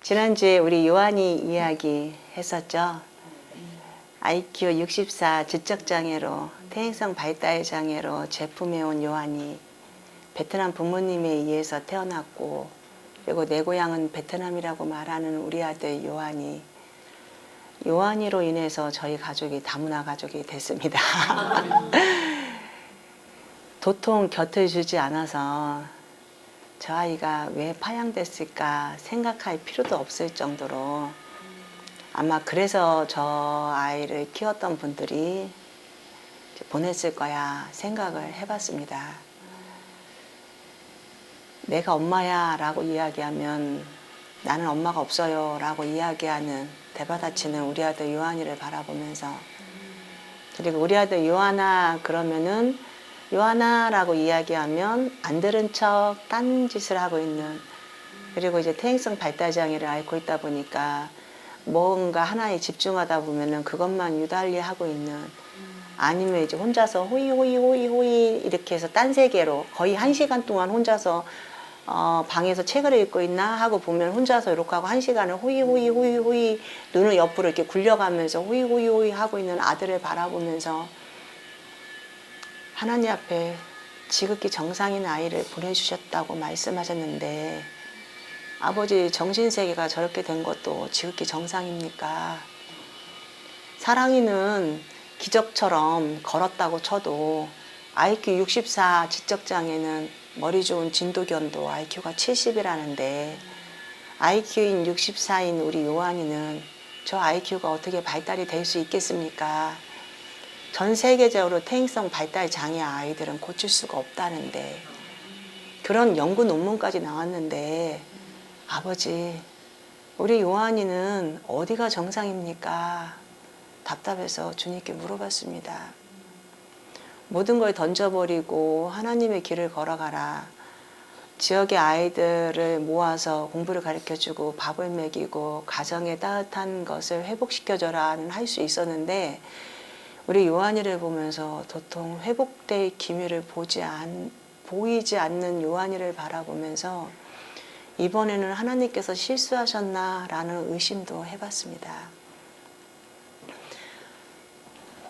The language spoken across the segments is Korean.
지난주에 우리 요한이 이야기 했었죠. IQ 64 지적장애로 퇴행성 발달장애로 제품해온 요한이 베트남 부모님에 의해서 태어났고, 그리고 내 고향은 베트남이라고 말하는 우리 아들 요한이로 인해서 저희 가족이 다문화 가족이 됐습니다. 도통 곁을 주지 않아서 저 아이가 왜 파양됐을까 생각할 필요도 없을 정도로, 아마 그래서 저 아이를 키웠던 분들이 보냈을 거야 생각을 해봤습니다. 내가 엄마야 라고 이야기하면 나는 엄마가 없어요 라고 이야기하는 대받아치는 우리 아들 요한이를 바라보면서, 그리고 우리 아들 요한아 그러면은 요한아 라고 이야기하면 안 들은 척 딴 짓을 하고 있는, 그리고 이제 퇴행성 발달장애를 앓고 있다 보니까 뭔가 하나에 집중하다 보면은 그것만 유달리 하고 있는, 아니면 이제 혼자서 호이 이렇게 해서 딴 세계로 거의 1시간 동안 혼자서 방에서 책을 읽고 있나 하고 보면 혼자서 이렇게 하고 1시간을 호이 눈을 옆으로 이렇게 굴려가면서 호이 하고 있는 아들을 바라보면서 하나님 앞에 지극히 정상인 아이를 보내주셨다고 말씀하셨는데, 아버지 정신세계가 저렇게 된 것도 지극히 정상입니까? 사랑이는 기적처럼 걸었다고 쳐도 IQ 64 지적장애는 머리 좋은 진도견도 IQ가 70이라는데 IQ인 64인 우리 요한이는 저 IQ가 어떻게 발달이 될 수 있겠습니까? 전 세계적으로 퇴행성 발달 장애 아이들은 고칠 수가 없다는데, 그런 연구 논문까지 나왔는데 아버지 우리 요한이는 어디가 정상입니까? 답답해서 주님께 물어봤습니다. 모든 걸 던져버리고 하나님의 길을 걸어가라. 지역의 아이들을 모아서 공부를 가르쳐주고 밥을 먹이고 가정의 따뜻한 것을 회복시켜줘라는 할 수 있었는데, 우리 요한이를 보면서 도통 회복될 기미를 보이지 않는 요한이를 바라보면서 이번에는 하나님께서 실수하셨나라는 의심도 해봤습니다.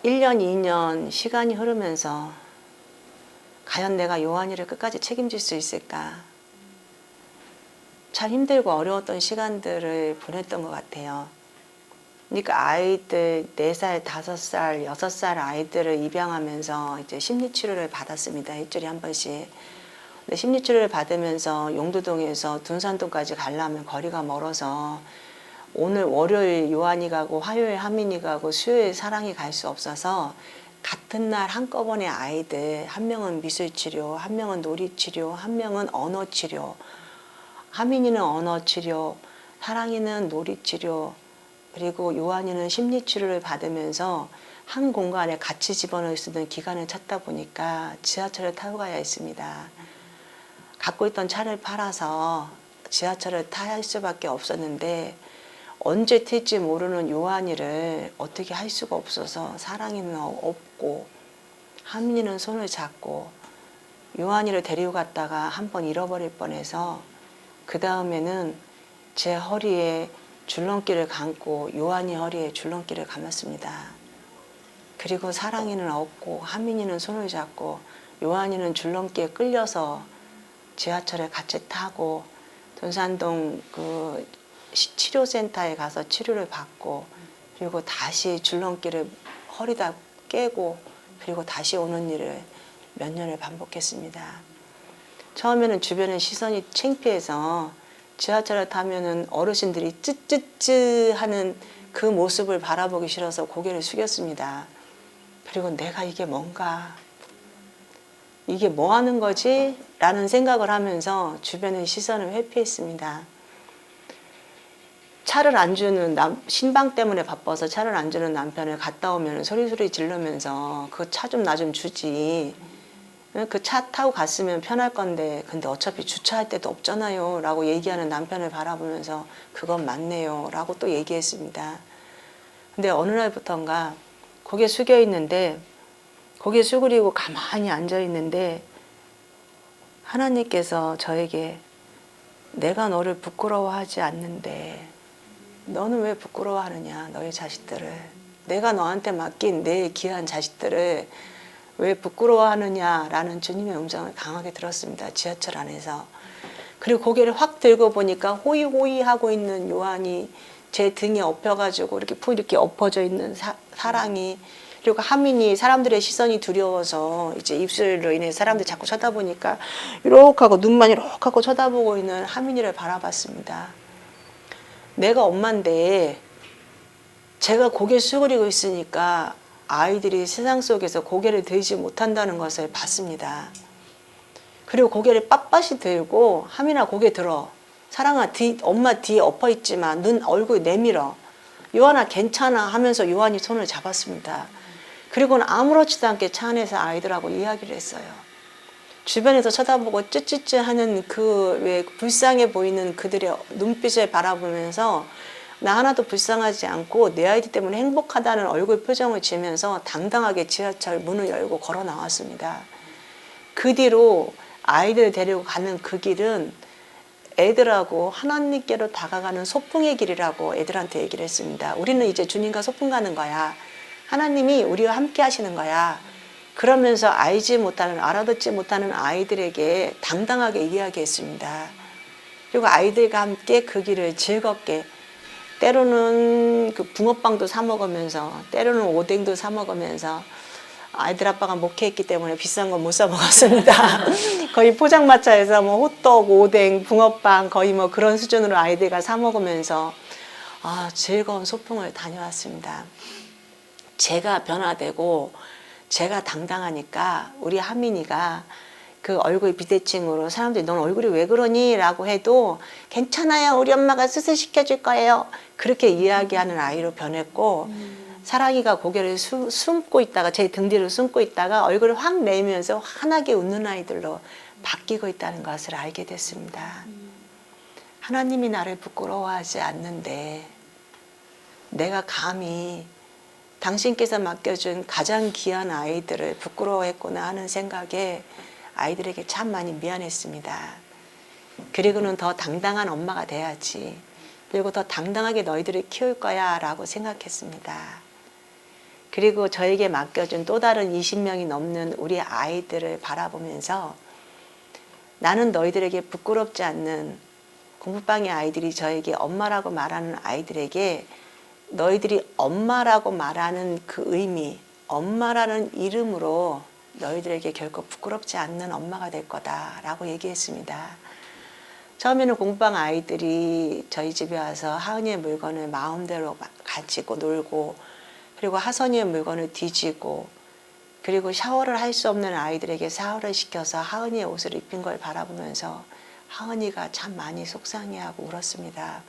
1년, 2년 시간이 흐르면서 과연 내가 요한이를 끝까지 책임질 수 있을까? 참 힘들고 어려웠던 시간들을 보냈던 것 같아요. 그러니까 아이들 4살, 5살, 6살 아이들을 입양하면서 이제 심리치료를 받았습니다. 일주일에 한 번씩. 근데 심리치료를 받으면서 용두동에서 둔산동까지 가려면 거리가 멀어서 오늘 월요일 요한이 가고 화요일 하민이 가고 수요일 사랑이 갈 수 없어서 같은 날 한꺼번에 아이들, 한 명은 미술치료, 한 명은 놀이치료, 한 명은 언어치료, 하민이는 언어치료, 사랑이는 놀이치료, 그리고 요한이는 심리치료를 받으면서 한 공간에 같이 집어넣을 수 있는 기간을 찾다 보니까 지하철을 타고 가야 했습니다. 갖고 있던 차를 팔아서 지하철을 탈 수밖에 없었는데, 언제 튈지 모르는 요한이를 어떻게 할 수가 없어서 사랑이는 없고 하민이는 손을 잡고 요한이를 데리고 갔다가 한 번 잃어버릴 뻔해서 그 다음에는 제 허리에 줄넘기를 감고 요한이 허리에 줄넘기를 감았습니다. 그리고 사랑이는 없고 하민이는 손을 잡고 요한이는 줄넘기에 끌려서 지하철에 같이 타고 돈산동 그 치료센터에 가서 치료를 받고, 그리고 다시 줄넘기를 허리다 깨고, 그리고 다시 오는 일을 몇 년을 반복했습니다. 처음에는 주변의 시선이 창피해서 지하철을 타면은 어르신들이 쯔쯔쯔 하는 그 모습을 바라보기 싫어서 고개를 숙였습니다. 그리고 내가 이게 뭔가, 이게 뭐 하는 거지? 라는 생각을 하면서 주변의 시선을 회피했습니다. 차를 안 주는 신방 때문에 바빠서 차를 안 주는 남편을 갔다 오면 소리 지르면서 그 차 좀 나 좀 주지, 그 차 타고 갔으면 편할 건데 근데 어차피 주차할 데도 없잖아요 라고 얘기하는 남편을 바라보면서 그건 맞네요 라고 또 얘기했습니다. 근데 어느 날부턴가 고개 숙여 있는데, 고개 숙이고 가만히 앉아 있는데 하나님께서 저에게 내가 너를 부끄러워하지 않는데 너는 왜 부끄러워하느냐, 너의 자식들을. 내가 너한테 맡긴 내 귀한 자식들을 왜 부끄러워하느냐라는 주님의 음성을 강하게 들었습니다. 지하철 안에서. 그리고 고개를 확 들고 보니까 호이호이 하고 있는 요한이 제 등에 엎여가지고 이렇게 엎어져 있는 사랑이, 그리고 하민이 사람들의 시선이 두려워서 이제 입술로 인해 사람들이 자꾸 쳐다보니까 이렇게 하고 눈만 이렇게 하고 쳐다보고 있는 하민이를 바라봤습니다. 내가 엄마인데 제가 고개 숙이고 있으니까 아이들이 세상 속에서 고개를 들지 못한다는 것을 봤습니다. 그리고 고개를 빳빳이 들고 하민아 고개 들어. 사랑아 엄마 뒤에 엎어 있지만 얼굴 내밀어. 요한아 괜찮아 하면서 요한이 손을 잡았습니다. 그리고는 아무렇지도 않게 차 안에서 아이들하고 이야기를 했어요. 주변에서 쳐다보고 쯔쯔쯔 하는 그 왜 불쌍해 보이는 그들의 눈빛을 바라보면서 나 하나도 불쌍하지 않고 내 아이들 때문에 행복하다는 얼굴 표정을 지으면서 당당하게 지하철 문을 열고 걸어 나왔습니다. 그 뒤로 아이들 데리고 가는 그 길은 애들하고 하나님께로 다가가는 소풍의 길이라고 애들한테 얘기를 했습니다. 우리는 이제 주님과 소풍 가는 거야. 하나님이 우리와 함께 하시는 거야. 그러면서 알아듣지 못하는 아이들에게 당당하게 이야기했습니다. 그리고 아이들과 함께 그 길을 즐겁게, 때로는 그 붕어빵도 사 먹으면서, 때로는 오뎅도 사 먹으면서, 아이들 아빠가 목회했기 때문에 비싼 건 못 사 먹었습니다. 거의 포장마차에서 뭐 호떡, 오뎅, 붕어빵 거의 뭐 그런 수준으로 아이들과 사 먹으면서 즐거운 소풍을 다녀왔습니다. 제가 변화되고 제가 당당하니까 우리 하민이가 그 얼굴 비대칭으로 사람들이 넌 얼굴이 왜 그러니? 라고 해도 괜찮아요. 우리 엄마가 수술시켜줄 거예요. 그렇게 이야기하는 아이로 변했고 사랑이가 고개를 숨고 있다가 제 등 뒤로 숨고 있다가 얼굴을 확 내면서 환하게 웃는 아이들로 바뀌고 있다는 것을 알게 됐습니다. 하나님이 나를 부끄러워하지 않는데 내가 감히 당신께서 맡겨준 가장 귀한 아이들을 부끄러워했구나 하는 생각에 아이들에게 참 많이 미안했습니다. 그리고는 더 당당한 엄마가 돼야지. 그리고 더 당당하게 너희들을 키울 거야 라고 생각했습니다. 그리고 저에게 맡겨준 또 다른 20명이 넘는 우리 아이들을 바라보면서 나는 너희들에게 부끄럽지 않는, 공부방의 아이들이 저에게 엄마라고 말하는 아이들에게 너희들이 엄마라고 말하는 그 의미, 엄마라는 이름으로 너희들에게 결코 부끄럽지 않는 엄마가 될 거다라고 얘기했습니다. 처음에는 공부방 아이들이 저희 집에 와서 하은이의 물건을 마음대로 가지고 놀고, 그리고 하선이의 물건을 뒤지고, 그리고 샤워를 할 수 없는 아이들에게 샤워를 시켜서 하은이의 옷을 입힌 걸 바라보면서 하은이가 참 많이 속상해하고 울었습니다.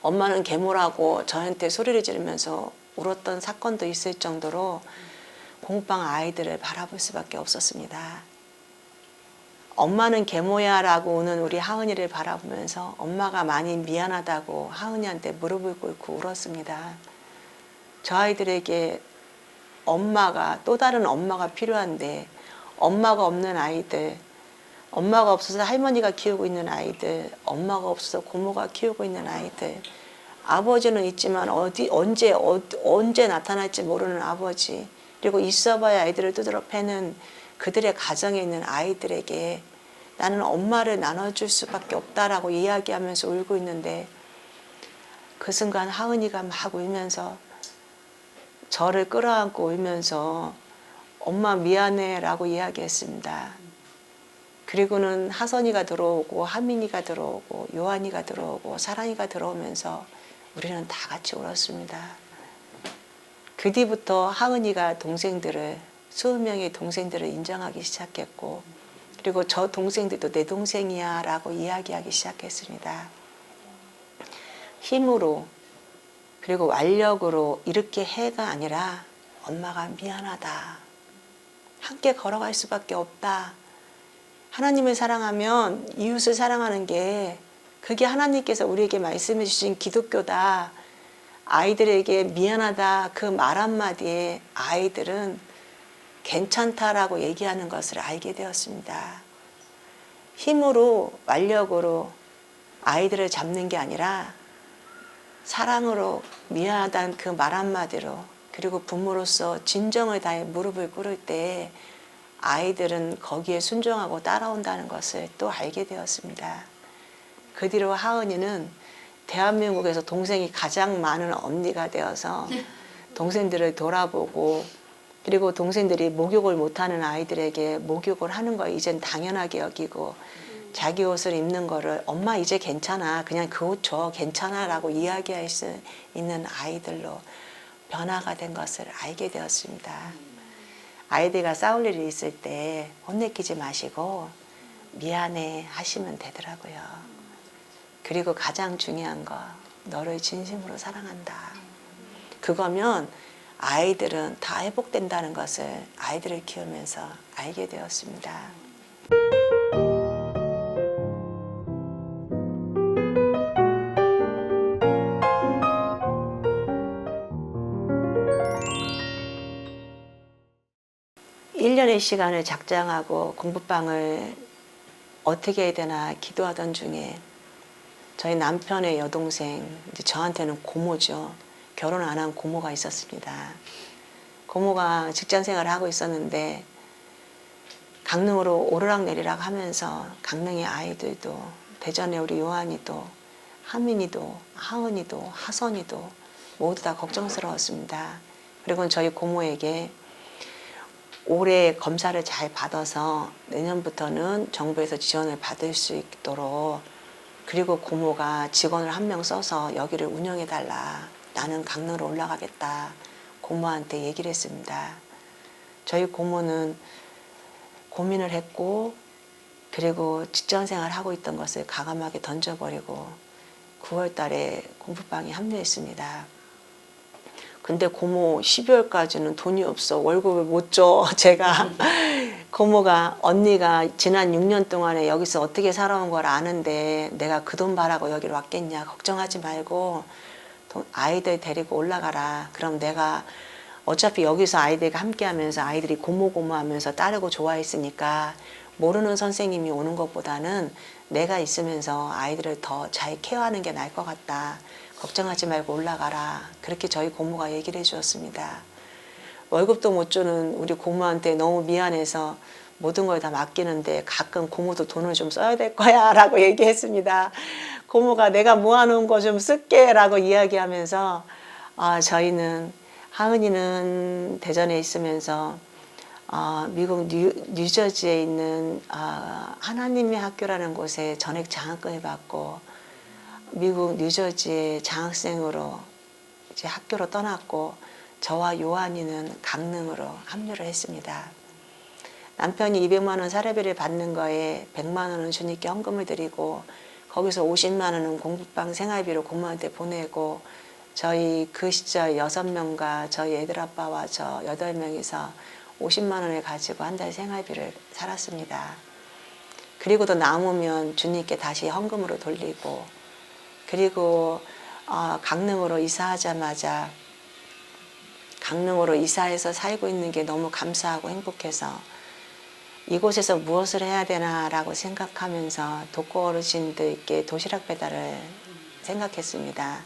엄마는 계모라고 저한테 소리를 지르면서 울었던 사건도 있을 정도로 공부방 아이들을 바라볼 수밖에 없었습니다. 엄마는 계모야 라고 우는 우리 하은이를 바라보면서 엄마가 많이 미안하다고 하은이한테 무릎을 꿇고 울었습니다. 저 아이들에게 또 다른 엄마가 필요한데 엄마가 없는 아이들, 엄마가 없어서 할머니가 키우고 있는 아이들, 엄마가 없어서 고모가 키우고 있는 아이들, 아버지는 있지만 언제 나타날지 모르는 아버지, 그리고 있어봐야 아이들을 두드러 패는 그들의 가정에 있는 아이들에게 나는 엄마를 나눠줄 수밖에 없다라고 이야기하면서 울고 있는데, 그 순간 하은이가 막 울면서 저를 끌어안고 울면서 엄마 미안해 라고 이야기했습니다. 그리고는 하선이가 들어오고 하민이가 들어오고 요한이가 들어오고 사랑이가 들어오면서 우리는 다 같이 울었습니다. 그 뒤부터 하은이가 20명의 동생들을 인정하기 시작했고, 그리고 저 동생들도 내 동생이야 라고 이야기하기 시작했습니다. 힘으로 그리고 완력으로 이렇게 해가 아니라 엄마가 미안하다. 함께 걸어갈 수밖에 없다. 하나님을 사랑하면 이웃을 사랑하는 게 그게 하나님께서 우리에게 말씀해 주신 기독교다. 아이들에게 미안하다 그 말 한마디에 아이들은 괜찮다라고 얘기하는 것을 알게 되었습니다. 힘으로 완력으로 아이들을 잡는 게 아니라 사랑으로 미안하다는 그 말 한마디로 그리고 부모로서 진정을 다해 무릎을 꿇을 때 아이들은 거기에 순종하고 따라온다는 것을 또 알게 되었습니다. 그 뒤로 하은이는 대한민국에서 동생이 가장 많은 언니가 되어서 동생들을 돌아보고 그리고 동생들이 목욕을 못하는 아이들에게 목욕을 하는 걸 이젠 당연하게 여기고 자기 옷을 입는 거를 엄마 이제 괜찮아 그냥 그 옷 줘 괜찮아 라고 이야기할 수 있는 아이들로 변화가 된 것을 알게 되었습니다. 아이들과 싸울 일이 있을 때 혼내키지 마시고 미안해 하시면 되더라고요. 그리고 가장 중요한 거 너를 진심으로 사랑한다. 그거면 아이들은 다 회복된다는 것을 아이들을 키우면서 알게 되었습니다. 일 년의 시간을 작정하고 공부방을 어떻게 해야 되나 기도하던 중에 저희 남편의 여동생, 이제 저한테는 고모죠. 결혼 안 한 고모가 있었습니다. 고모가 직장 생활을 하고 있었는데 강릉으로 오르락내리락 하면서 강릉의 아이들도 대전에 우리 요한이도 하민이도 하은이도 하선이도 모두 다 걱정스러웠습니다. 그리고 저희 고모에게 올해 검사를 잘 받아서 내년부터는 정부에서 지원을 받을 수 있도록 그리고 고모가 직원을 한 명 써서 여기를 운영해달라. 나는 강릉으로 올라가겠다. 고모한테 얘기를 했습니다. 저희 고모는 고민을 했고 그리고 직장생활 하고 있던 것을 과감하게 던져버리고 9월 달에 공부방에 합류했습니다. 근데 고모 12월까지는 돈이 없어. 월급을 못 줘. 제가 고모가 언니가 지난 6년 동안에 여기서 어떻게 살아온 걸 아는데 내가 그 돈 바라고 여기로 왔겠냐. 걱정하지 말고 아이들 데리고 올라가라. 그럼 내가 어차피 여기서 아이들과 함께 하면서 아이들이 고모 하면서 따르고 좋아했으니까 모르는 선생님이 오는 것보다는 내가 있으면서 아이들을 더 잘 케어하는 게 나을 것 같다. 걱정하지 말고 올라가라. 그렇게 저희 고모가 얘기를 해주었습니다. 월급도 못 주는 우리 고모한테 너무 미안해서 모든 걸 다 맡기는데 가끔 고모도 돈을 좀 써야 될 거야 라고 얘기했습니다. 고모가 내가 모아놓은 거 좀 쓸게 라고 이야기하면서 저희는 하은이는 대전에 있으면서 미국 뉴저지에 있는 하나님의 학교라는 곳에 전액 장학금을 받고 미국 뉴저지의 장학생으로 이제 학교로 떠났고 저와 요한이는 강릉으로 합류를 했습니다. 남편이 200만 원 사례비를 받는 거에 100만 원은 주님께 헌금을 드리고 거기서 50만 원은 공부방 생활비로 고모한테 보내고 저희 그 시절 6명과 저희 애들 아빠와 저 8명이서 50만 원을 가지고 한 달 생활비를 살았습니다. 그리고도 남으면 주님께 다시 헌금으로 돌리고 그리고 강릉으로 이사하자마자 강릉으로 이사해서 살고 있는 게 너무 감사하고 행복해서 이곳에서 무엇을 해야 되나라고 생각하면서 독거 어르신들께 도시락 배달을 생각했습니다.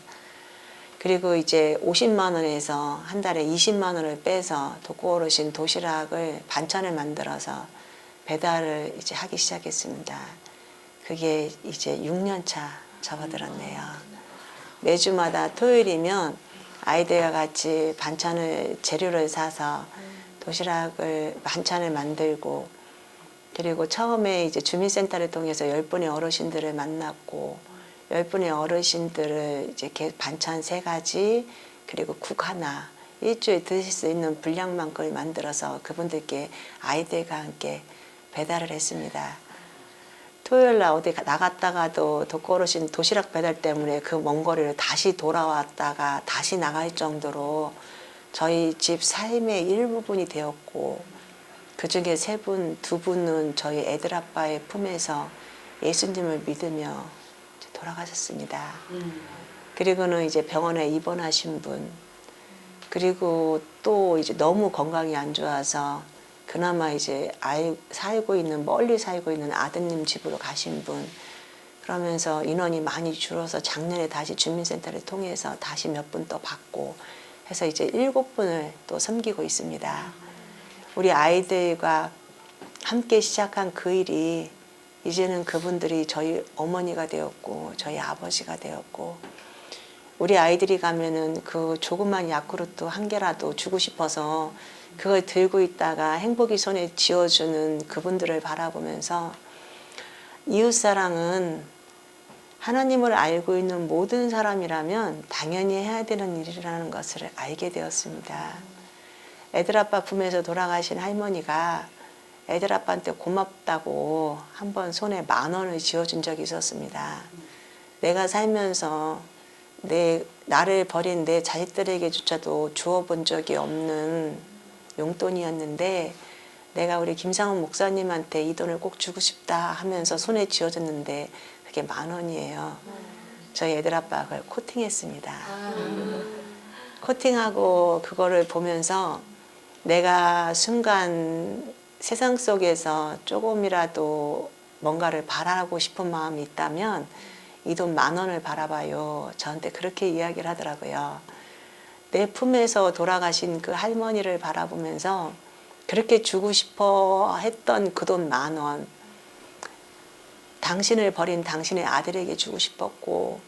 그리고 이제 50만 원에서 한 달에 20만 원을 빼서 독거 어르신 도시락을 반찬을 만들어서 배달을 이제 하기 시작했습니다. 그게 이제 6년 차 접어들었네요. 매주마다 토요일이면 아이들과 같이 재료를 사서 도시락을 반찬을 만들고 그리고 처음에 이제 주민센터를 통해서 10분의 어르신들을 만났고 10분의 어르신들을 이제 반찬 3가지 그리고 국 하나 일주일 드실 수 있는 분량만큼을 만들어서 그분들께 아이들과 함께 배달을 했습니다. 토요일 날 어디 나갔다가도 독거 어르신 도시락 배달 때문에 그 먼 거리를 다시 돌아왔다가 다시 나갈 정도로 저희 집 삶의 일부분이 되었고 그중에 3분, 2분은 저희 애들 아빠의 품에서 예수님을 믿으며 돌아가셨습니다. 그리고는 이제 병원에 입원하신 분 그리고 또 이제 너무 건강이 안 좋아서 그나마 이제 멀리 살고 있는 아드님 집으로 가신 분, 그러면서 인원이 많이 줄어서 작년에 다시 주민센터를 통해서 다시 몇 분 또 받고 해서 이제 7분을 또 섬기고 있습니다. 우리 아이들과 함께 시작한 그 일이 이제는 그분들이 저희 어머니가 되었고 저희 아버지가 되었고, 우리 아이들이 가면은 그 조그만 야쿠르트 한 개라도 주고 싶어서 그걸 들고 있다가 행복이 손에 쥐어주는 그분들을 바라보면서 이웃사랑은 하나님을 알고 있는 모든 사람이라면 당연히 해야 되는 일이라는 것을 알게 되었습니다. 애들 아빠 품에서 돌아가신 할머니가 애들 아빠한테 고맙다고 한번 손에 10,000원을 쥐어준 적이 있었습니다. 내가 살면서 나를 버린 내 자식들에게조차도 주어본 적이 없는 용돈이었는데 내가 우리 김상훈 목사님한테 이 돈을 꼭 주고 싶다 하면서 손에 쥐어줬는데 그게 10,000원이에요. 저희 애들 아빠가 그걸 코팅했습니다. 코팅하고 그거를 보면서 내가 순간 세상 속에서 조금이라도 뭔가를 바라고 싶은 마음이 있다면 이 돈 10,000원을 바라봐요. 저한테 그렇게 이야기를 하더라고요. 내 품에서 돌아가신 그 할머니를 바라보면서 그렇게 주고 싶어 했던 그 돈 10,000원, 당신을 버린 당신의 아들에게 주고 싶었고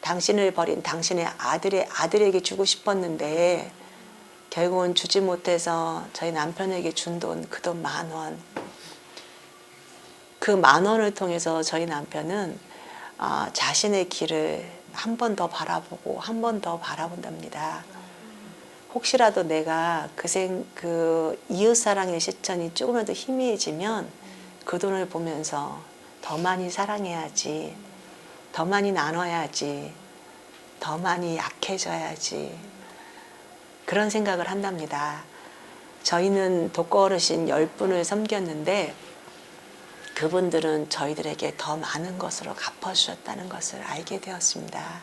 당신을 버린 당신의 아들의 아들에게 주고 싶었는데 결국은 주지 못해서 저희 남편에게 준 돈, 그 돈 10,000원. 그 10,000원을 통해서 저희 남편은 자신의 길을 한 번 더 바라보고 한 번 더 바라본답니다. 혹시라도 내가 그 이웃사랑의 실천이 조금이라도 희미해지면 그 돈을 보면서 더 많이 사랑해야지, 더 많이 나눠야지, 더 많이 약해져야지, 그런 생각을 한답니다. 저희는 독거 어르신 10분을 섬겼는데 그분들은 저희들에게 더 많은 것으로 갚아주셨다는 것을 알게 되었습니다.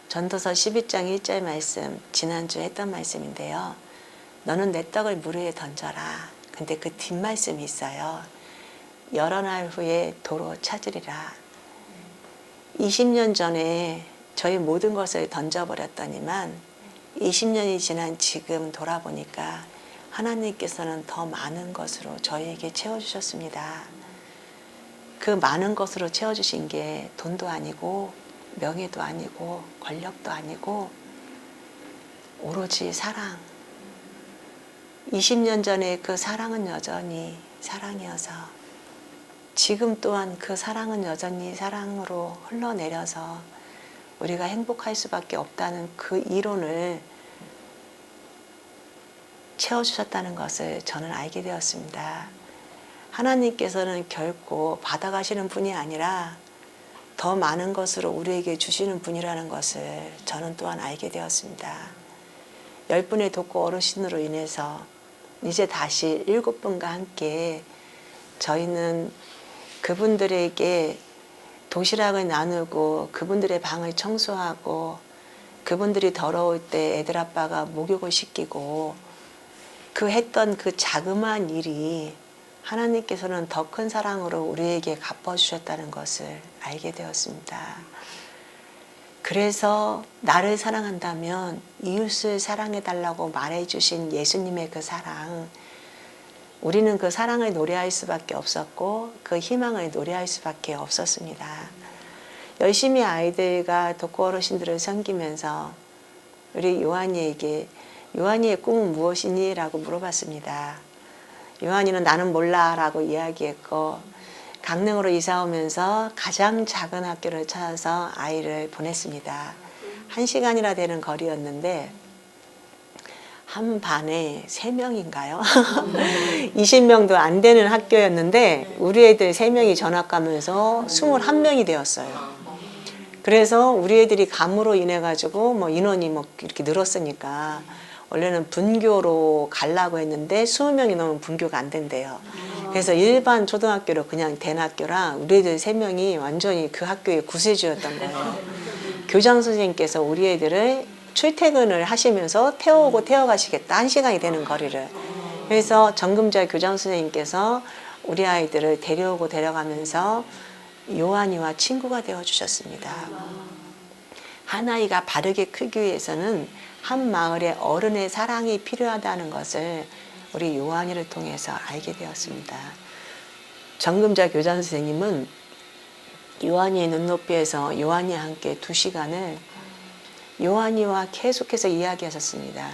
전도서 12장 1절 말씀, 지난주에 했던 말씀인데요. 너는 내 떡을 물 위에 던져라. 근데 그 뒷말씀이 있어요. 여러 날 후에 도로 찾으리라. 20년 전에 저희 모든 것을 던져버렸더니만 20년이 지난 지금 돌아보니까 하나님께서는 더 많은 것으로 저희에게 채워주셨습니다. 그 많은 것으로 채워주신 게 돈도 아니고 명예도 아니고 권력도 아니고 오로지 사랑. 20년 전에 그 사랑은 여전히 사랑이어서 지금 또한 그 사랑은 여전히 사랑으로 흘러내려서 우리가 행복할 수밖에 없다는 그 이론을 채워주셨다는 것을 저는 알게 되었습니다. 하나님께서는 결코 받아가시는 분이 아니라 더 많은 것으로 우리에게 주시는 분이라는 것을 저는 또한 알게 되었습니다. 10분의 독거 어르신으로 인해서 이제 다시 7분과 함께 저희는 그분들에게 도시락을 나누고 그분들의 방을 청소하고 그분들이 더러울 때 애들 아빠가 목욕을 시키고 그 했던 그 자그마한 일이 하나님께서는 더 큰 사랑으로 우리에게 갚아주셨다는 것을 알게 되었습니다. 그래서 나를 사랑한다면 이웃을 사랑해달라고 말해주신 예수님의 그 사랑, 우리는 그 사랑을 노래할 수밖에 없었고 그 희망을 노래할 수밖에 없었습니다. 열심히 아이들과 독거 어르신들을 섬기면서 우리 요한이에게 요한이의 꿈은 무엇이니? 라고 물어봤습니다. 요한이는 나는 몰라 라고 이야기했고 강릉으로 이사 오면서 가장 작은 학교를 찾아서 아이를 보냈습니다. 1시간이나 되는 거리였는데 한 반에 3명인가요? 20명도 안 되는 학교였는데 우리 애들 3명이 전학 가면서 21명이 되었어요. 그래서 우리 애들이 감으로 인해 가지고 뭐 인원이 뭐 이렇게 늘었으니까 원래는 분교로 가려고 했는데 20명이 넘으면 분교가 안 된대요. 그래서 일반 초등학교로 그냥 된 학교라 우리 애들 3명이 완전히 그 학교의 구세주였던 거예요. 교장 선생님께서 우리 애들을 출퇴근을 하시면서 태워오고 태워가시겠다. 1시간이 되는 거리를. 그래서 정금자 교장 선생님께서 우리 아이들을 데려오고 데려가면서 요한이와 친구가 되어 주셨습니다. 한 아이가 바르게 크기 위해서는 한 마을의 어른의 사랑이 필요하다는 것을 우리 요한이를 통해서 알게 되었습니다. 정금자 교장 선생님은 요한이의 눈높이에서 요한이와 함께 2시간을 요한이와 계속해서 이야기하셨습니다.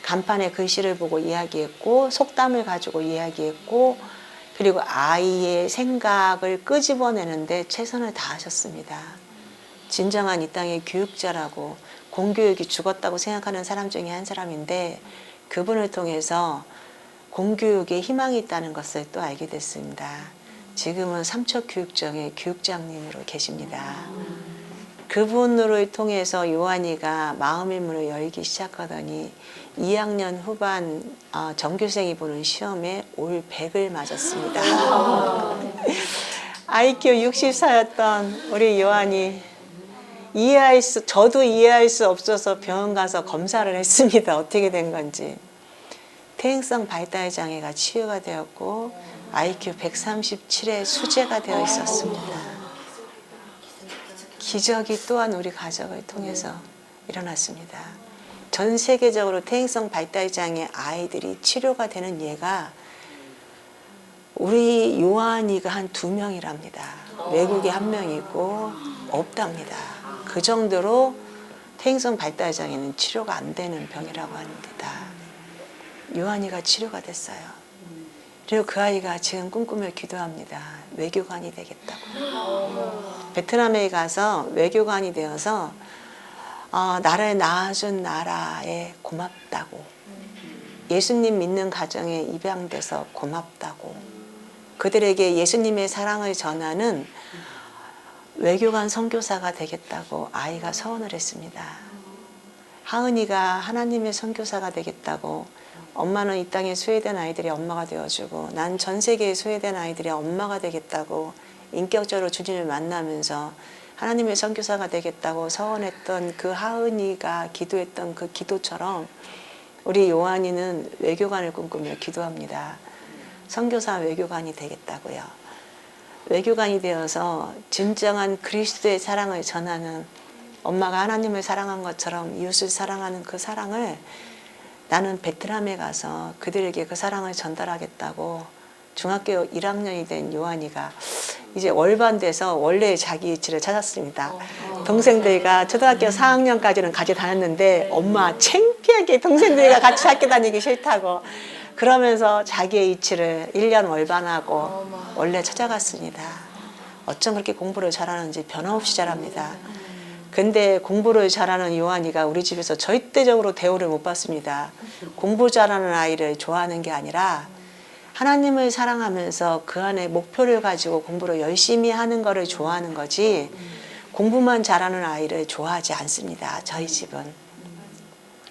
간판에 글씨를 보고 이야기했고 속담을 가지고 이야기했고 그리고 아이의 생각을 끄집어내는데 최선을 다하셨습니다. 진정한 이 땅의 교육자라고 공교육이 죽었다고 생각하는 사람 중에 한 사람인데 그분을 통해서 공교육에 희망이 있다는 것을 또 알게 됐습니다. 지금은 삼척교육청의 교육장님으로 계십니다. 그분으로 통해서 요한이가 마음의 문을 열기 시작하더니 2학년 후반 전교생이 보는 시험에 올 100을 맞았습니다. IQ 64였던 우리 요한이 저도 이해할 수 없어서 병원 가서 검사를 했습니다. 어떻게 된 건지. 퇴행성 발달 장애가 치유가 되었고 IQ 137의 수재가 되어 있었습니다. 기적이 또한 우리 가족을 통해서 일어났습니다. 전 세계적으로 퇴행성 발달 장애 아이들이 치료가 되는 예가 우리 요한이가 한 2명이랍니다. 외국에 1명이고 없답니다. 그 정도로 퇴행성 발달 장애는 치료가 안 되는 병이라고 합니다. 요한이가 치료가 됐어요. 그리고 그 아이가 지금 꿈꾸며 기도합니다. 외교관이 되겠다고. 베트남에 가서 외교관이 되어서 나를 낳아준 나라에 고맙다고. 예수님 믿는 가정에 입양돼서 고맙다고. 그들에게 예수님의 사랑을 전하는 외교관 선교사가 되겠다고 아이가 서원을 했습니다. 하은이가 하나님의 선교사가 되겠다고 엄마는 이 땅에 소외된 아이들의 엄마가 되어주고 난 전 세계에 소외된 아이들의 엄마가 되겠다고 인격적으로 주님을 만나면서 하나님의 선교사가 되겠다고 서원했던 그 하은이가 기도했던 그 기도처럼 우리 요한이는 외교관을 꿈꾸며 기도합니다. 선교사 외교관이 되겠다고요. 외교관이 되어서 진정한 그리스도의 사랑을 전하는 엄마가 하나님을 사랑한 것처럼 이웃을 사랑하는 그 사랑을 나는 베트남에 가서 그들에게 그 사랑을 전달하겠다고 중학교 1학년이 된 요한이가 이제 월반돼서 원래의 자기 위치를 찾았습니다. 동생들과 초등학교 4학년까지는 같이 다녔는데 엄마 창피하게 동생들과 같이 학교 다니기 싫다고 그러면서 자기의 위치를 1년 월반하고 원래 찾아갔습니다. 어쩜 그렇게 공부를 잘하는지 변함없이 잘합니다. 근데 공부를 잘하는 요한이가 우리 집에서 절대적으로 대우를 못 받습니다. 공부 잘하는 아이를 좋아하는 게 아니라 하나님을 사랑하면서 그 안에 목표를 가지고 공부를 열심히 하는 거를 좋아하는 거지 공부만 잘하는 아이를 좋아하지 않습니다. 저희 집은.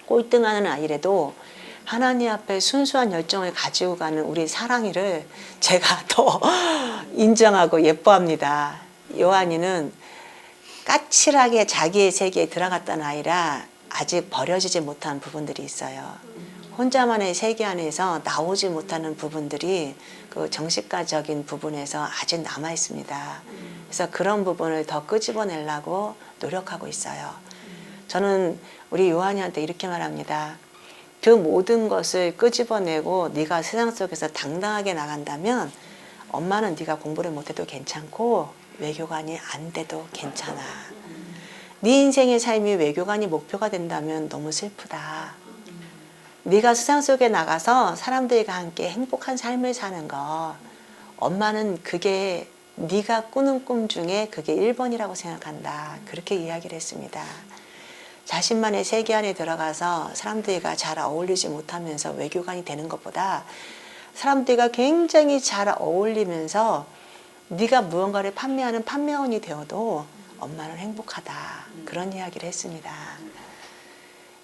꼴등하는 아이라도 하나님 앞에 순수한 열정을 가지고 가는 우리 사랑이를 제가 더 인정하고 예뻐합니다. 요한이는 까칠하게 자기의 세계에 들어갔던 아이라 아직 버려지지 못한 부분들이 있어요. 혼자만의 세계 안에서 나오지 못하는 부분들이 그 정신과적인 부분에서 아직 남아 있습니다. 그래서 그런 부분을 더 끄집어내려고 노력하고 있어요. 저는 우리 요한이한테 이렇게 말합니다. 그 모든 것을 끄집어내고 네가 세상 속에서 당당하게 나간다면 엄마는 네가 공부를 못해도 괜찮고 외교관이 안 돼도 괜찮아. 네 인생의 삶이 외교관이 목표가 된다면 너무 슬프다. 네가 세상 속에 나가서 사람들과 함께 행복한 삶을 사는 거 엄마는 그게 네가 꾸는 꿈 중에 그게 1번이라고 생각한다. 그렇게 이야기를 했습니다. 자신만의 세계 안에 들어가서 사람들과 잘 어울리지 못하면서 외교관이 되는 것보다 사람들과 굉장히 잘 어울리면서 네가 무언가를 판매하는 판매원이 되어도 엄마는 행복하다. 그런 이야기를 했습니다.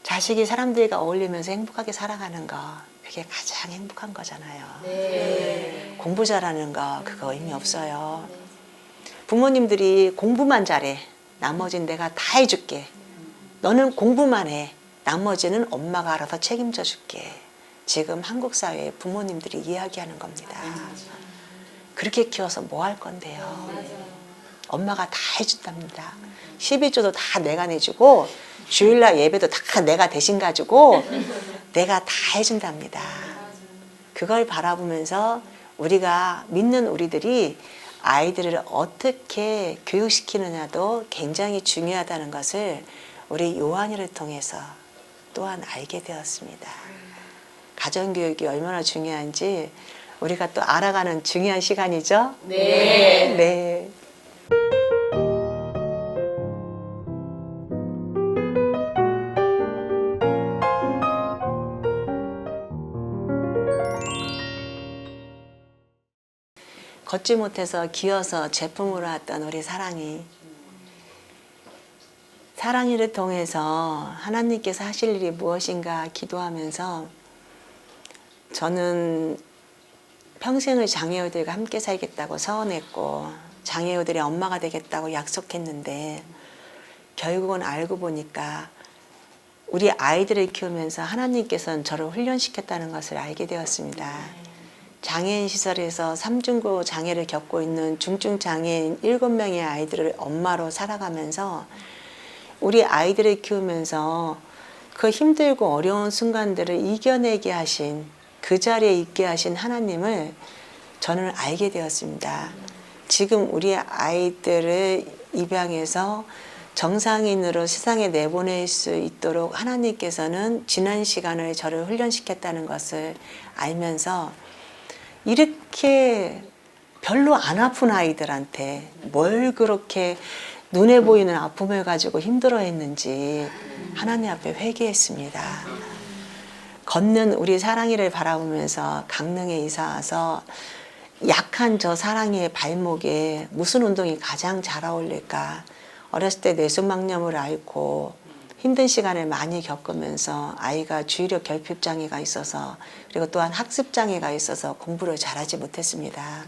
자식이 사람들과 어울리면서 행복하게 살아가는 거 그게 가장 행복한 거잖아요. 네. 공부 잘하는 거 그거 의미 없어요. 부모님들이 공부만 잘해. 나머지는 내가 다 해줄게. 너는 공부만 해. 나머지는 엄마가 알아서 책임져 줄게. 지금 한국 사회의 부모님들이 이야기하는 겁니다. 그렇게 키워서 뭐 할 건데요? 엄마가 다 해준답니다. 12조도 다 내가 내주고 주일날 예배도 다 내가 대신 가지고 내가 다 해준답니다. 그걸 바라보면서 우리가 믿는 우리들이 아이들을 어떻게 교육시키느냐도 굉장히 중요하다는 것을 우리 요한이를 통해서 또한 알게 되었습니다. 가정교육이 얼마나 중요한지 우리가 또 알아가는 중요한 시간이죠? 네. 네. 걷지 못해서 기어서 제품으로 왔던 우리 사랑이를 통해서 하나님께서 하실 일이 무엇인가 기도하면서 저는 평생을 장애우들과 함께 살겠다고 서원했고 장애우들의 엄마가 되겠다고 약속했는데 결국은 알고 보니까 우리 아이들을 키우면서 하나님께서는 저를 훈련시켰다는 것을 알게 되었습니다. 장애인 시설에서 삼중고 장애를 겪고 있는 중증 장애인 7명의 아이들을 엄마로 살아가면서 우리 아이들을 키우면서 그 힘들고 어려운 순간들을 이겨내게 하신 그 자리에 있게 하신 하나님을 저는 알게 되었습니다. 지금 우리 아이들을 입양해서 정상인으로 세상에 내보낼 수 있도록 하나님께서는 지난 시간을 저를 훈련시켰다는 것을 알면서 이렇게 별로 안 아픈 아이들한테 뭘 그렇게 눈에 보이는 아픔을 가지고 힘들어했는지 하나님 앞에 회개했습니다. 걷는 우리 사랑이를 바라보면서 강릉에 이사 와서 약한 저 사랑이의 발목에 무슨 운동이 가장 잘 어울릴까? 어렸을 때 뇌수막염을 앓고 힘든 시간을 많이 겪으면서 아이가 주의력 결핍 장애가 있어서 그리고 또한 학습 장애가 있어서 공부를 잘하지 못했습니다.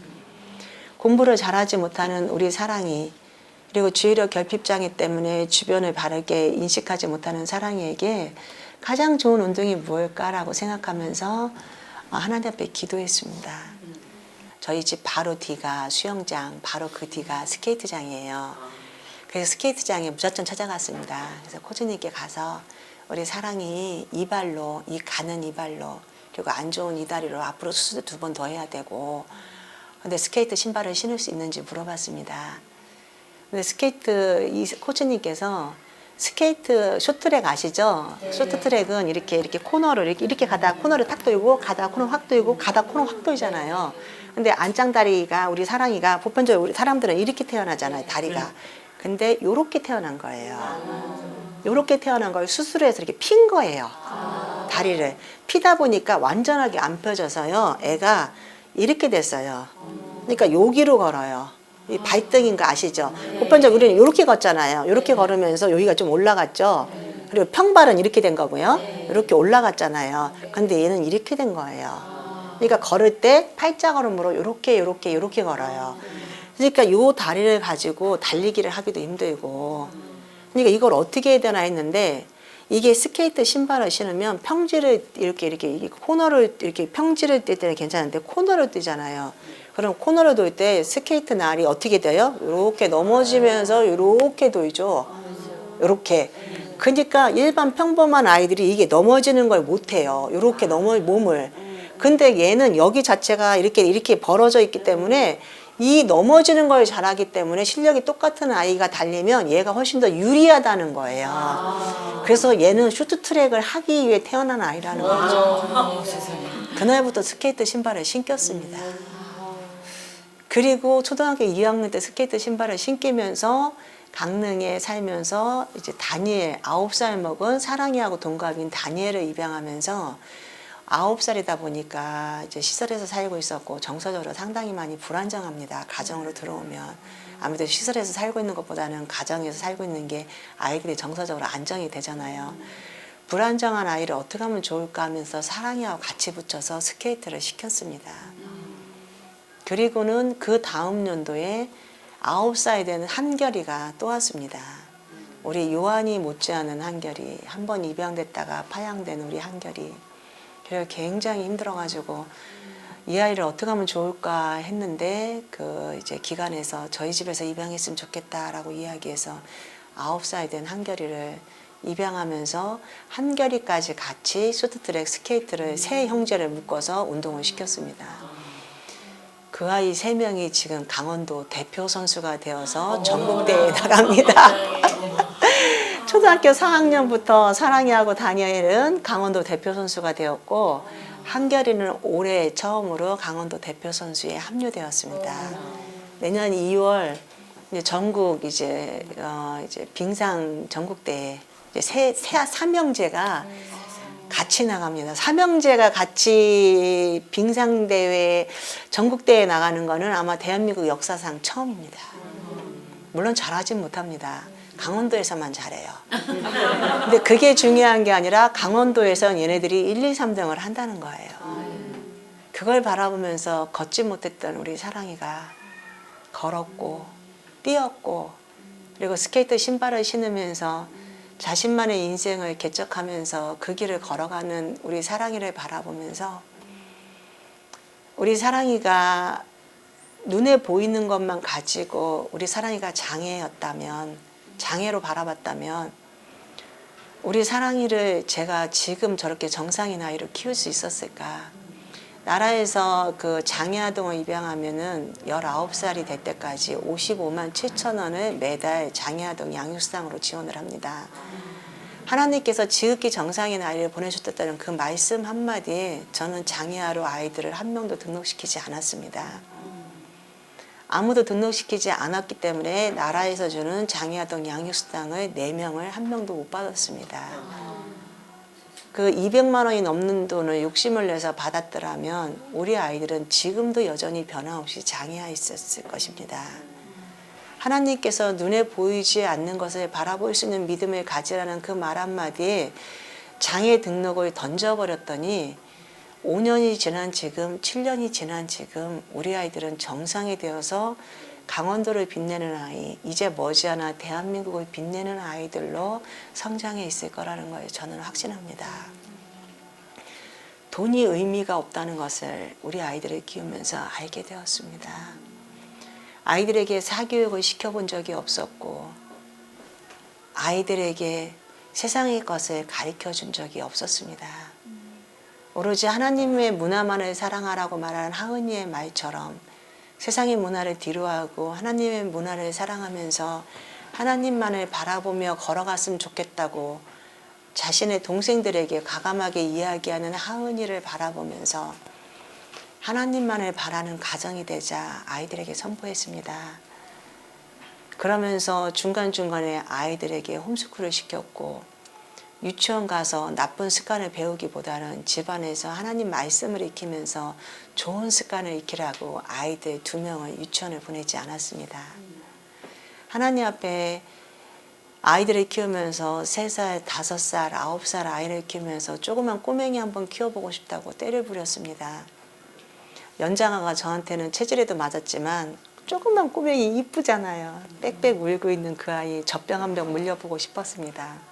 공부를 잘하지 못하는 우리 사랑이 그리고 주의력 결핍 장애 때문에 주변을 바르게 인식하지 못하는 사랑이에게 가장 좋은 운동이 무엇일까라고 생각하면서 하나님 앞에 기도했습니다. 저희 집 바로 뒤가 수영장, 바로 그 뒤가 스케이트장이에요. 그래서 스케이트장에 무작정 찾아갔습니다. 그래서 코치님께 가서 우리 사랑이 이 가는 이 발로 그리고 안 좋은 이 다리로 앞으로 수술 2번 더 해야 되고 근데 스케이트 신발을 신을 수 있는지 물어봤습니다. 근데 이 코치님께서 스케이트 쇼트트랙 아시죠? 네. 쇼트트랙은 이렇게 코너를 이렇게 가다가 코너를 탁 돌고 가다가 코너 확 돌고 가다가 코너 확 돌잖아요. 근데 안짱다리가 우리 사랑이가 보편적으로 우리 사람들은 이렇게 태어나잖아요. 다리가. 근데 요렇게 태어난 거예요. 요렇게 태어난 걸 수술해서 이렇게 핀 거예요. 다리를. 피다 보니까 완전하게 안 펴져서요. 애가 이렇게 됐어요. 그러니까 여기로 걸어요. 이 발등인 거 아시죠? 보편적으로 우리는 이렇게 걷잖아요. 이렇게 걸으면서 여기가 좀 올라갔죠. 그리고 평발은 이렇게 된 거고요. 이렇게 올라갔잖아요. 근데 얘는 이렇게 된 거예요. 그러니까 걸을 때 팔자걸음으로 이렇게 걸어요. 그러니까 이 다리를 가지고 달리기를 하기도 힘들고 그러니까 이걸 어떻게 해야 되나 했는데 이게 스케이트 신발을 신으면 평지를 이렇게 코너를 이렇게 평지를 뛸 때는 괜찮은데 코너를 뛰잖아요. 그럼 코너를 돌 때 스케이트 날이 어떻게 돼요? 이렇게 넘어지면서 이렇게 돌죠. 이렇게. 그러니까 일반 평범한 아이들이 이게 넘어지는 걸 못해요. 이렇게 몸을. 근데 얘는 여기 자체가 이렇게 벌어져 있기 때문에 이 넘어지는 걸 잘하기 때문에 실력이 똑같은 아이가 달리면 얘가 훨씬 더 유리하다는 거예요. 그래서 얘는 쇼트트랙을 하기 위해 태어난 아이라는 거죠. 그날부터 스케이트 신발을 신겼습니다. 그리고 초등학교 2학년 때 스케이트 신발을 신기면서 강릉에 살면서 이제 다니엘 9살 먹은 사랑이하고 동갑인 다니엘을 입양하면서 9살이다 보니까 이제 시설에서 살고 있었고 정서적으로 상당히 많이 불안정합니다. 가정으로 들어오면 아무래도 시설에서 살고 있는 것보다는 가정에서 살고 있는 게 아이들이 정서적으로 안정이 되잖아요. 불안정한 아이를 어떻게 하면 좋을까 하면서 사랑이하고 같이 붙여서 스케이트를 시켰습니다. 그리고는 그 다음 연도에 9살이 되는 한결이가 또 왔습니다. 우리 요한이 못지않은 한결이 한 번 입양됐다가 파양된 우리 한결이 그래서 굉장히 힘들어가지고 이 아이를 어떻게 하면 좋을까 했는데 그 이제 기관에서 저희 집에서 입양했으면 좋겠다라고 이야기해서 9살 된 한결이를 입양하면서 한결이까지 같이 쇼트트랙 스케이트를 세 형제를 묶어서 운동을 시켰습니다. 그 아이 3명이 지금 강원도 대표 선수가 되어서 전국대회에 나갑니다. 초등학교 4학년부터 사랑이하고 다니엘은 강원도 대표 선수가 되었고 한결이는 올해 처음으로 강원도 대표 선수에 합류되었습니다. 내년 2월 이제 전국 이제 빙상 전국대회 이제 삼형제가 같이 나갑니다. 삼형제가 같이 빙상대회 전국대회에 나가는 거는 아마 대한민국 역사상 처음입니다. 물론 잘하진 못합니다. 강원도에서만 잘해요. 근데 그게 중요한 게 아니라 강원도에서 얘네들이 1, 2, 3등을 한다는 거예요. 그걸 바라보면서 걷지 못했던 우리 사랑이가 걸었고 뛰었고 그리고 스케이트 신발을 신으면서 자신만의 인생을 개척하면서 그 길을 걸어가는 우리 사랑이를 바라보면서 우리 사랑이가 눈에 보이는 것만 가지고 우리 사랑이가 장애로 바라봤다면 우리 사랑이를 제가 지금 저렇게 정상인 아이로 키울 수 있었을까? 나라에서 그 장애아동을 입양하면은 19살이 될 때까지 55만 7천 원을 매달 장애아동 양육수당으로 지원을 합니다. 하나님께서 지극히 정상인 아이를 보내셨다는 그 말씀 한마디에 저는 장애아로 아이들을 한 명도 등록시키지 않았습니다. 아무도 등록시키지 않았기 때문에 나라에서 주는 장애아동 양육수당을 4명을 한 명도 못 받았습니다. 그 200만 원이 넘는 돈을 욕심을 내서 받았더라면 우리 아이들은 지금도 여전히 변함없이 장애아 있었을 것입니다. 하나님께서 눈에 보이지 않는 것을 바라볼 수 있는 믿음을 가지라는 그 말 한마디에 장애 등록을 던져버렸더니 5년이 지난 지금, 7년이 지난 지금 우리 아이들은 정상이 되어서 강원도를 빛내는 아이, 이제 머지않아 대한민국을 빛내는 아이들로 성장해 있을 거라는 걸 저는 확신합니다. 돈이 의미가 없다는 것을 우리 아이들을 키우면서 알게 되었습니다. 아이들에게 사교육을 시켜본 적이 없었고 아이들에게 세상의 것을 가르쳐 준 적이 없었습니다. 오로지 하나님의 문화만을 사랑하라고 말하는 하은이의 말처럼 세상의 문화를 뒤로하고 하나님의 문화를 사랑하면서 하나님만을 바라보며 걸어갔으면 좋겠다고 자신의 동생들에게 과감하게 이야기하는 하은이를 바라보면서 하나님만을 바라는 가정이 되자 아이들에게 선포했습니다. 그러면서 중간중간에 아이들에게 홈스쿨을 시켰고 유치원 가서 나쁜 습관을 배우기보다는 집안에서 하나님 말씀을 익히면서 좋은 습관을 익히라고 아이들 2명을 유치원을 보내지 않았습니다. 하나님 앞에 아이들을 키우면서 3살, 5살, 9살 아이를 키우면서 조그만 꼬맹이 한번 키워보고 싶다고 때를 부렸습니다. 연장아가 저한테는 체질에도 맞았지만 조그만 꼬맹이 이쁘잖아요. 빽빽 울고 있는 그 아이 젖병 한 병 물려보고 싶었습니다.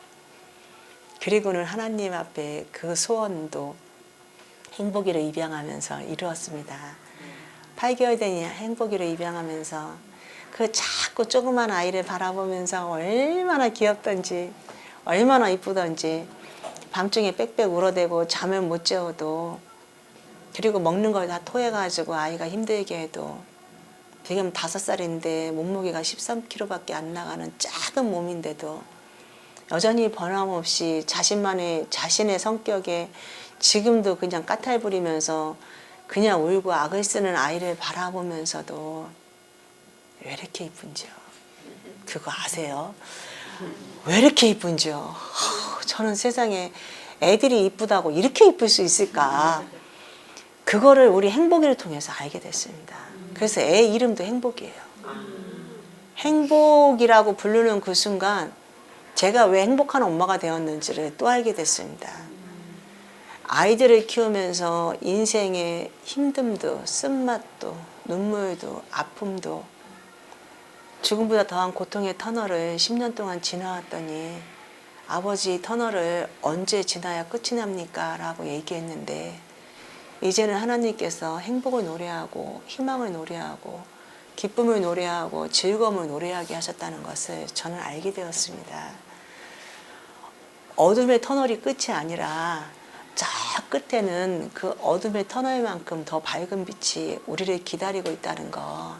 그리고는 하나님 앞에 그 소원도 행복이를 입양하면서 이루었습니다. 8개월 된 행복이를 입양하면서 그 작고 조그만 아이를 바라보면서 얼마나 귀엽던지 얼마나 이쁘던지 밤중에 빽빽 울어대고 잠을 못 재워도 그리고 먹는 걸 다 토해가지고 아이가 힘들게 해도 지금 5살인데 몸무게가 13kg밖에 안 나가는 작은 몸인데도 여전히 변함없이 자신의 성격에 지금도 그냥 까탈 부리면서 그냥 울고 악을 쓰는 아이를 바라보면서도 왜 이렇게 이쁜지요? 그거 아세요? 왜 이렇게 이쁜지요? 저는 세상에 애들이 이쁘다고 이렇게 이쁠 수 있을까? 그거를 우리 행복이를 통해서 알게 됐습니다. 그래서 애 이름도 행복이에요. 행복이라고 부르는 그 순간 제가 왜 행복한 엄마가 되었는지를 또 알게 됐습니다. 아이들을 키우면서 인생의 힘듦도 쓴맛도 눈물도 아픔도 죽음보다 더한 고통의 터널을 10년 동안 지나왔더니 아버지 터널을 언제 지나야 끝이 납니까? 라고 얘기했는데 이제는 하나님께서 행복을 노래하고 희망을 노래하고 기쁨을 노래하고 즐거움을 노래하게 하셨다는 것을 저는 알게 되었습니다. 어둠의 터널이 끝이 아니라 저 끝에는 그 어둠의 터널만큼 더 밝은 빛이 우리를 기다리고 있다는 거.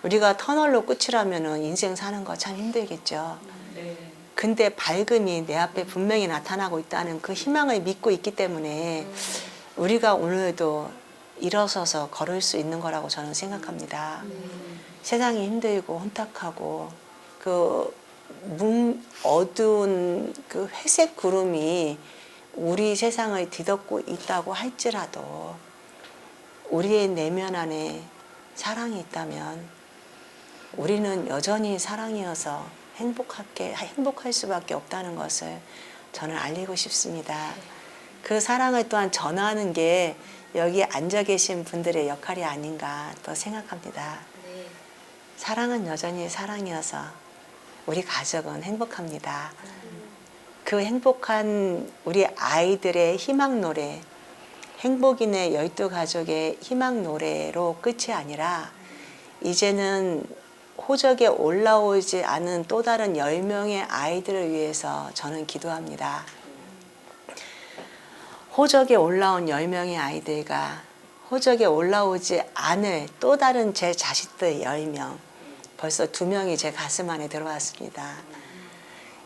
우리가 터널로 끝이라면 인생 사는 거 참 힘들겠죠. 근데 밝음이 내 앞에 분명히 나타나고 있다는 그 희망을 믿고 있기 때문에 우리가 오늘도 일어서서 걸을 수 있는 거라고 저는 생각합니다. 세상이 힘들고 혼탁하고 그 어두운 그 회색 구름이 우리 세상을 뒤덮고 있다고 할지라도 우리의 내면 안에 사랑이 있다면 우리는 여전히 사랑이어서 행복할 수밖에 없다는 것을 저는 알리고 싶습니다. 그 사랑을 또한 전하는 게 여기 앉아 계신 분들의 역할이 아닌가 또 생각합니다. 사랑은 여전히 사랑이어서 우리 가족은 행복합니다. 그 행복한 우리 아이들의 희망 노래, 행복인의 12가족의 희망 노래로 끝이 아니라 이제는 호적에 올라오지 않은 또 다른 10명의 아이들을 위해서 저는 기도합니다. 호적에 올라온 10명의 아이들과 호적에 올라오지 않을 또 다른 제 자식들 10명, 벌써 2명이 제 가슴 안에 들어왔습니다.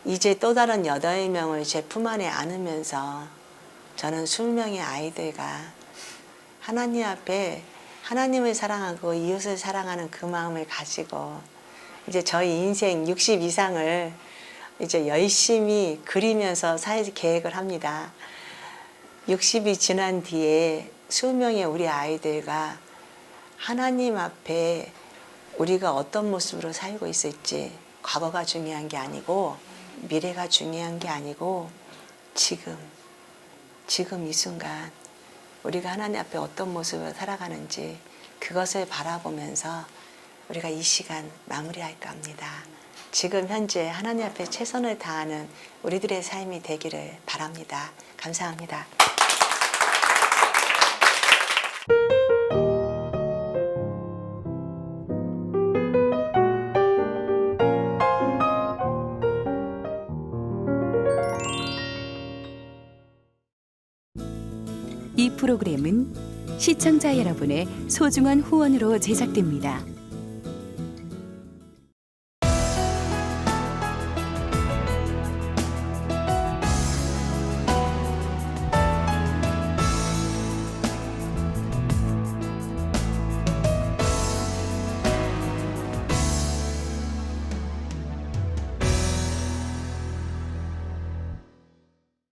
이제 또 다른 8명을 제 품 안에 안으면서 저는 20명의 아이들과 하나님 앞에 하나님을 사랑하고 이웃을 사랑하는 그 마음을 가지고 이제 저희 인생 60 이상을 이제 열심히 그리면서 살 계획을 합니다. 60이 지난 뒤에 20명의 우리 아이들과 하나님 앞에 우리가 어떤 모습으로 살고 있을지 과거가 중요한 게 아니고 미래가 중요한 게 아니고 지금 이 순간 우리가 하나님 앞에 어떤 모습으로 살아가는지 그것을 바라보면서 우리가 이 시간 마무리할까 합니다. 지금 현재 하나님 앞에 최선을 다하는 우리들의 삶이 되기를 바랍니다. 감사합니다. 이 프로그램은 시청자 여러분의 소중한 후원으로 제작됩니다.